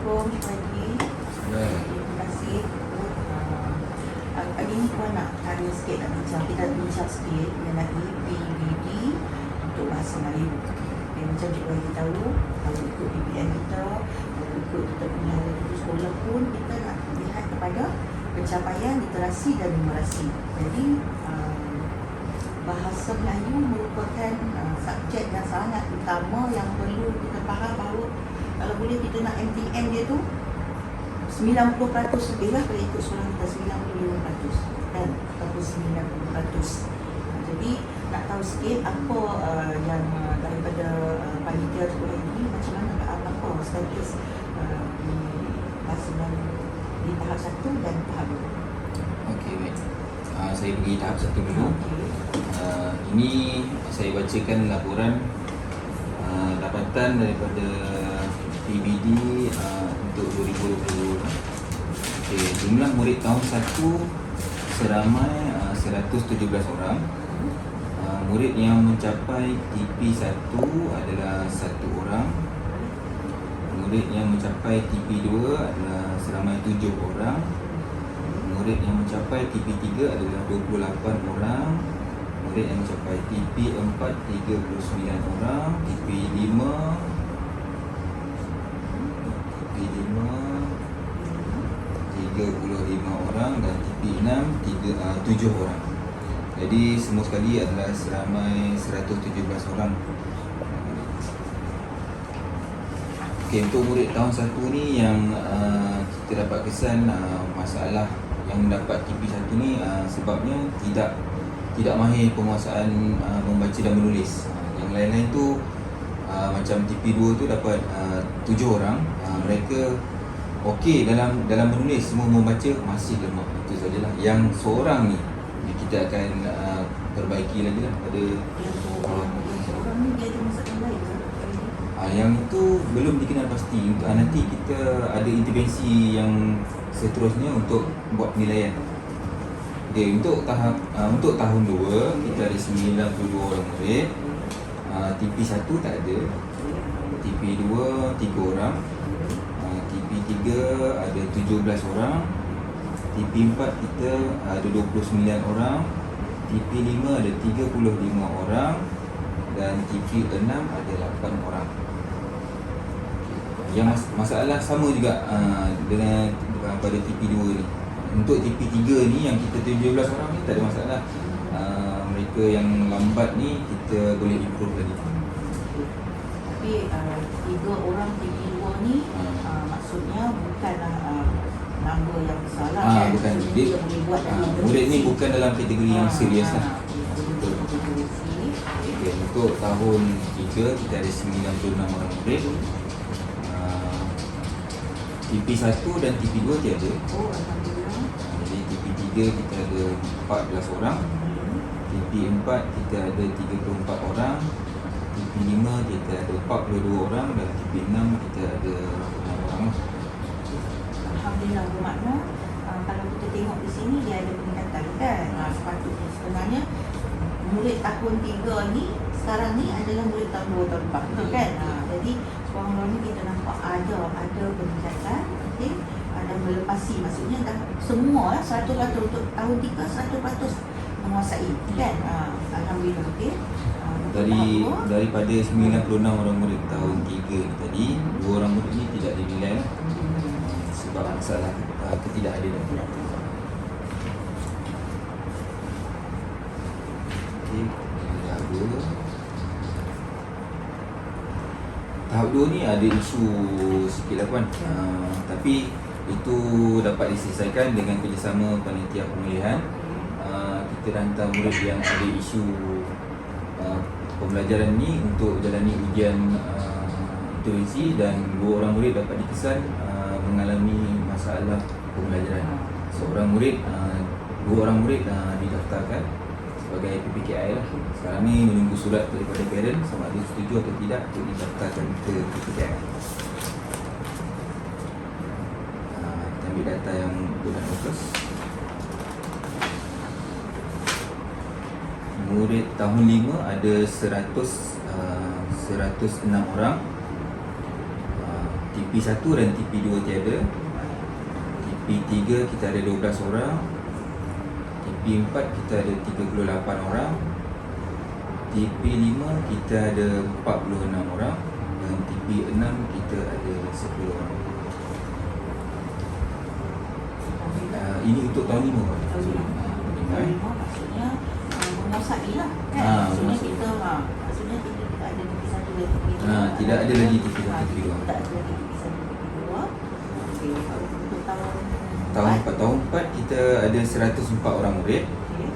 Assalamualaikum pagi. Terima kasih. Pagi ni puan nak tanya sikit, nak bincang. Kita nak bincang sikit mengenai PBD untuk bahasa Melayu. Okay, macam cikgu bagi tahu, kalau ikut PBN kita, kalau ikut kita punya sekolah pun, kita nak lihat kepada pencapaian literasi dan numerasi. Jadi, bahasa Melayu merupakan subjek yang sangat utama yang perlu kita faham bahawa kalau boleh kita nak MTM dia tu 90% lebih lah kalau ikut sekolah kita, 95% kan, ataupun 90%. Jadi nak tahu sikit apa yang daripada panitia sekolah ini, macam mana apa status bahasa Melayu di tahap 1 dan tahap 2. Okey, baik. Saya pergi tahap 1 dulu. Ini saya bacakan laporan dapatan daripada PBD untuk 2020. Okay, jumlah murid tahun 1 seramai 117 orang. Murid yang mencapai TP1 adalah 1 orang. Murid yang mencapai TP2 adalah seramai 7 orang. Murid yang mencapai TP3 adalah 28 orang. Murid yang mencapai TP4 39 orang. TP5 35 orang dan TP6 7 orang. Jadi semua sekali adalah seramai 117 orang. Okey, untuk murid tahun 1 ni yang kita dapat kesan masalah yang mendapat TP1 ni sebabnya tidak mahir penguasaan membaca dan menulis. Yang lain-lain tu macam TP2 tu dapat 7 orang. Mereka okey dalam menulis, semua membaca masih lemah. Itu sajalah. Yang seorang ni kita akan perbaiki lagi lah pada seorang ni dia ada masalah lain ke? yang itu belum dikenal pasti. Nanti kita ada intervensi yang seterusnya untuk buat penilaian. Okay, untuk tahun 2 kita ada 92 orang murid. TP1 tak ada. TP2 3 orang. TP3 ada 17 orang. TP4 kita ada 29 orang. TP5 ada 35 orang. Dan TP6 ada 8 orang. Yang masalah sama juga dengan pada TP2 ni. Untuk TP3 ni yang kita 17 orang ni tak ada masalah. Mereka yang lambat ni kita boleh improve lagi. Tapi 3 orang TP2 ni maksudnya bukanlah number yang besar lah kan? Bukan. Dia boleh buat murid ni bukan dalam kategori yang serius lah. Betul. Okay, untuk tahun 3 kita ada 96 orang murid. TP1 dan TP2 tiada. Oh, alhamdulillah. Jadi TP3 kita ada 14 orang. TP4 kita ada 34 orang. TP5 kita ada 42 orang. Dan TP6 kita ada 6 orang. Alhamdulillah, bermakna kalau kita tengok di sini dia ada peningkatan kan. Sepatutnya sebenarnya murid tahun 3 ni sekarang ni adalah murid tahun 2 tahun 4, betul kan? Jadi seorang-orang ni kita nampak ada peningkatan, okey, dan melepasi, maksudnya dah semua 100% untuk tahun 3 100% menguasai kan. Alhamdulillah. Okey. Daripada 96 orang murid tahun 3 tadi, 2 orang murid ni tidak dinilai sebab masalah ketidakadilan. Okey, tahap 2 ni ada isu sikit lah puan. Tapi itu dapat diselesaikan dengan kerjasama panitia pemilihan. Kita hantar murid yang ada isu pembelajaran ni untuk jalani ujian intervensi, dan 2 orang murid dapat dikesan mengalami masalah pembelajaran. Seorang murid, 2 orang murid didaftarkan sebagai PPKI lah. Sekarang ni menunggu surat daripada parent sama ada setuju atau tidak untuk didaftarkan ke PPKI. Kita ambil data yang bulan Ogos. Murid tahun 5 ada 106 orang. TP1 dan TP2 tiada. TP3 kita ada 12 orang. TP4 kita ada 38 orang. TP5 kita ada 46 orang. Dan TP6 kita ada 10 orang. Ini untuk tahun 5 Pak. Tahun lima maksudnya menguasai lah kan. Maksudnya menguasai. kita kita ada TP1 dan TP2. Tidak ada lagi TP1, TP2. Tak ada lagi TP1 TP2. Okey, untuk Tahun 4 kita ada 104 orang murid. Okey.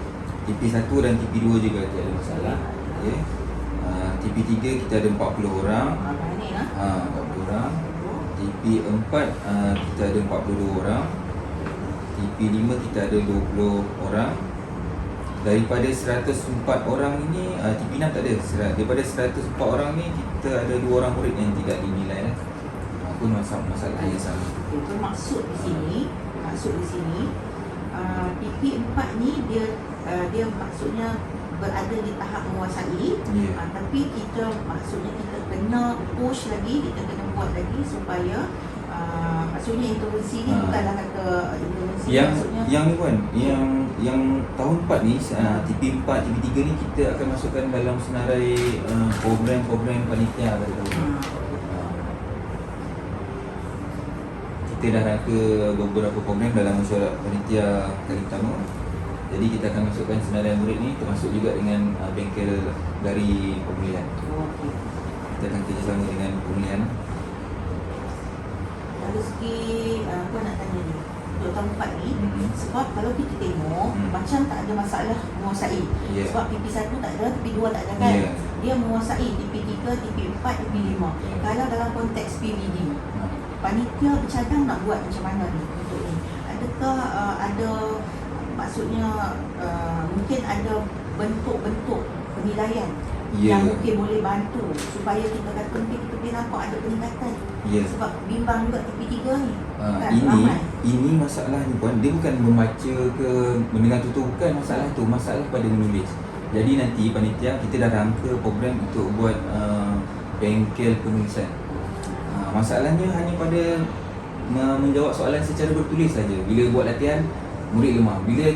TP1 dan TP2 juga tidak ada masalah. Okey. TP3 kita ada 40 orang. Banyak lah. 40 orang. TP4 kita ada 42 orang. TP5 kita ada 20 orang. Daripada 104 orang ini, TP6 tak ada. Daripada 104 orang ni kita ada 2 orang murid yang tidak dinilai lah. Pun masalah yang sama. Itu maksud di sini, TP4 ni dia maksudnya berada di tahap menguasai. Ya. Tapi kita maksudnya kita kena push lagi, kita kena buat lagi supaya maksudnya intervensi ni bukanlah kata intervensi, maksudnya Yang ni kan, yang tahun 4 ni, TP4, TP3 ni kita akan masukkan dalam senarai program-program panitia pada tahun ni. Kita dah rangka beberapa program dalam mesyuarat panitia kali pertama. Jadi kita akan masukkan senarai murid ni, termasuk juga dengan bengkel dari pemulihan. okey. Kita akan kerjasama dengan pemulihan. Dari segi apa nak tanya ni untuk tahun 4 ni, sebab kalau kita tengok macam tak ada masalah menguasai. Ya. Sebab TP1 tak ada, TP2 tak ada kan. Ya. Dia menguasai TP3, TP4, TP5. Kalau dalam konteks PBD, panitia bercadang nak buat macam mana ni untuk ni? Adakah ada maksudnya mungkin ada bentuk-bentuk penilaian yang mungkin boleh bantu supaya kita kata mungkin kita boleh nampak ada peningkatan. Sebab bimbang juga TP3 ni. Kan, ramai. Ini masalah ni pun dia bukan membaca ke mendengar tutur, bukan masalah tu, masalah pada menulis. Jadi nanti panitia kita dah rangka program untuk buat bengkel penulisan. Masalahnya hanya pada menjawab soalan secara bertulis saja. Bila buat latihan, murid lemah. Bila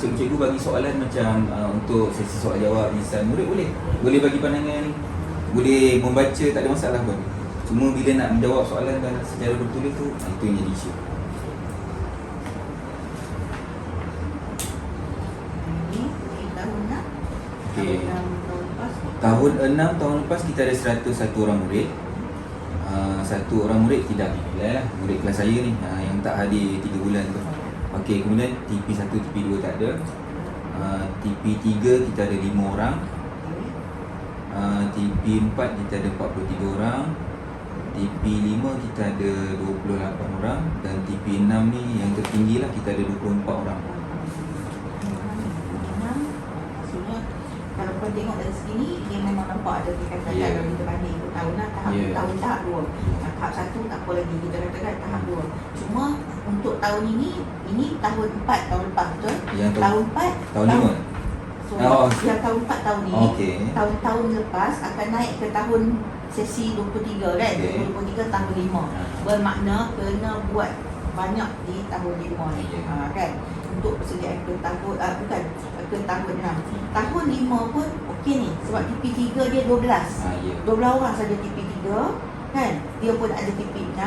cikgu bagi soalan macam untuk sesi soal jawab lisan, murid boleh bagi pandangan, boleh membaca, tak ada masalah pun. Cuma bila nak menjawab soalan dan secara bertulis tu, itu yang jadi isu. Ini tahun 6. Okey. Tahun lepas. Tahun 6, tahun lepas kita ada 101 orang murid. Satu orang murid tidak dinilai lah, murid kelas saya ni yang tak hadir 3 bulan tu. Okey, kemudian TP1, TP2 tak ada. TP3 kita ada 5 orang. TP4 kita ada 43 orang. TP5 kita ada 28 orang. Dan TP6 ni yang tertinggi lah, kita ada 24 orang. Maksudnya kalau kau tengok dari segi ni, dia memang nampak ada tingkatan kalau kita banding ikut tahun lah, tahap 2. Tahap 1 tak apa lagi, kita katakan tahap 2. Cuma untuk tahun ini tahun 4 tahun lepas, betul? Tahun 4 tahun 5. Yang tahun 4 tahun ni, tahun-tahun lepas akan naik ke tahun sesi 23 kan? 23 tahun 5. Bermakna kena buat banyak di tahun 5 ni, kan? Untuk persediaan ke tahun, ke tahun 6. Tahun 5 pun okey ni, sebab TP3 dia 12. 12 orang saja TP3, kan? Dia pun ada TP6,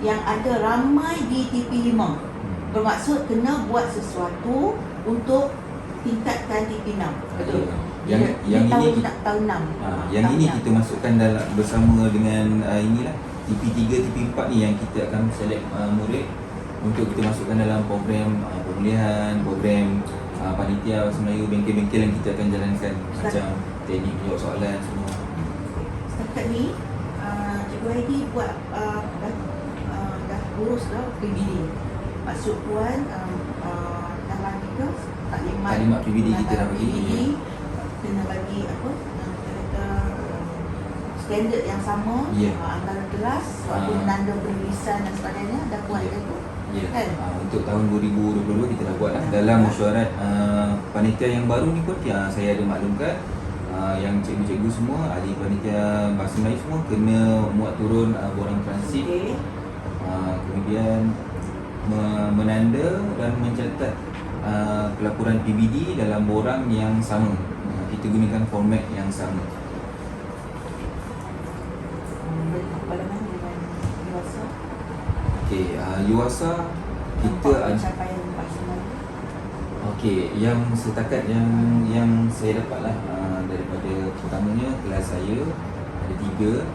yang ada ramai di TP5. Bermaksud kena buat sesuatu untuk tingkatkan TP6. Betul? Yang ini tahun 6. Yang ini kita masukkan dalam bersama dengan inilah TP3, TP4 ni yang kita akan select murid untuk kita masukkan dalam program pemulihan, program panitia bahasa Melayu, bengkel-bengkel yang kita akan jalankan macam teknik jawab soalan semua. Setakat ni Cikgu Heidi buat dah urus dah PBD. Maksud puan dah bagi ke Taklimat PBD kita dah bagi. Kena bagi apa? Kita kata standard yang sama antara kelas, waktu menanda penulisan dan sebagainya, dah buat ke tu? Kan? Untuk tahun 2022 kita dah buat lah. Dalam mesyuarat panitia yang baru ni pun saya ada maklumkan yang cikgu-cikgu semua, ahli panitia bahasa Melayu semua kena muat turun borang transit. Okey. Kemudian menanda dan mencatat pelaporan PBD dalam borang yang sama. Kita gunakan format yang sama. Pada mana dengan dewasa? Okey, Yuasa kita Nampak pencapaian bahasa Melayu. okey, yang setakat yang saya dapatlah daripada pertamanya kelas saya ada 3,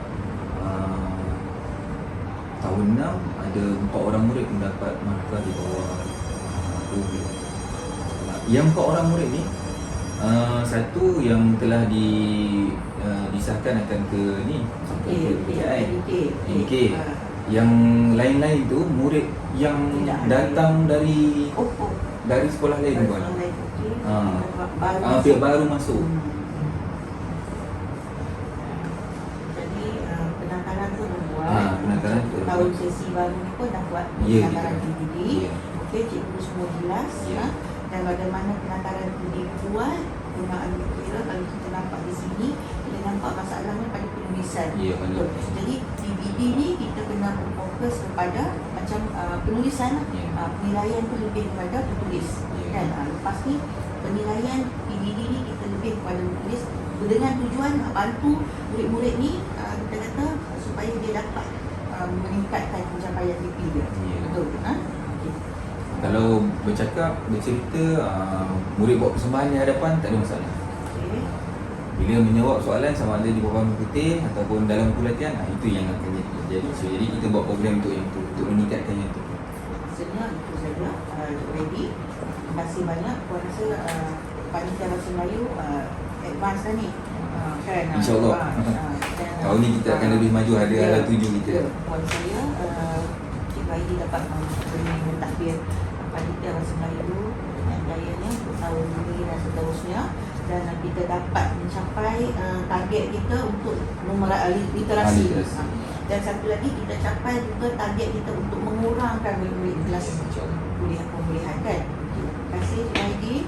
tahun 6 ada 4 orang murid mendapat markah di bawah 20. Yang 4 orang murid ni satu yang telah disahkan akan ke ni NK. Yang lain-lain tu murid yang datang dari sekolah lain tuan. Pihak baru masuk. Jadi penangkaran tu membuat penangkaran tu tahun sesi baru ni pun dah buat Ya, penangkaran kita. PDD. Ya. Okey, cikgu semua jelas Ya. dan bagaimana penangkaran PDD buat gunaan kira kalau kita nampak di sini kita nampak masalahnya pada penulisan. Ya, betul. Jadi PBD ni kita kena fokus kepada macam penulisan lah. Ya. Penilaian tu lebih kepada penulis. Ya. Kan lepas ni penilaian PBD ni kita lebih kepada penulis dengan tujuan bantu murid-murid ni kita kata supaya dia dapat meningkatkan pencapaian IP dia. Ya. Betul. Okey. Kalau bercerita murid buat persembahan di hadapan tak ada masalah. Okey. Bila menjawab soalan sama ada di bawah putih ataupun dalam buku latihan, itu yang akan jadi. So, jadi kita buat program untuk yang itu, untuk meningkatkan yang itu. Maksudnya itu saja. Ready. Terima kasih banyak. Puan rasa panitia bahasa Melayu advance dah ni. Kan? InsyaAllah. Tahun ni kita akan lebih maju, ada Ya. ala tuju kita. Ya. Puan saya Cik Aidi dapat mentadbir panitia bahasa Melayu dengan gayanya untuk tahun ini dan seterusnya, dan kita dapat mencapai target kita untuk literasi. Literasi. Dan satu lagi kita capai juga target kita untuk mengurangkan murid-murid kelas InsyaAllah. pemulihan kan. Terima kasih Cik Aidi.